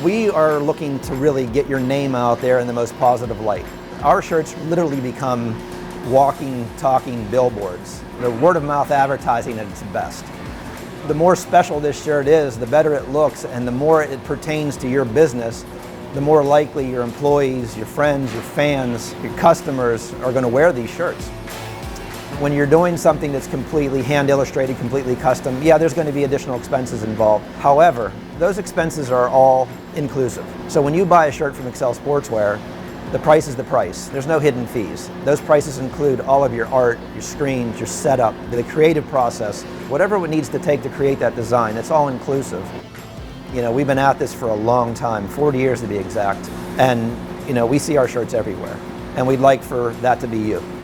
We are looking to really get your name out there in the most positive light. Our shirts literally become walking, talking billboards. The word of mouth advertising at its best. The more special this shirt is, the better it looks, and the more it pertains to your business, the more likely your employees, your friends, your fans, your customers are going to wear these shirts. When you're doing something that's completely hand illustrated, completely custom, yeah, there's going to be additional expenses involved. However, those expenses are all inclusive. So when you buy a shirt from Excel Sportswear, the price is the price. There's no hidden fees. Those prices include all of your art, your screens, your setup, the creative process, whatever it needs to take to create that design. It's all inclusive. You know, we've been at this for a long time, 40 years to be exact, and you know, we see our shirts everywhere, and we'd like for that to be you.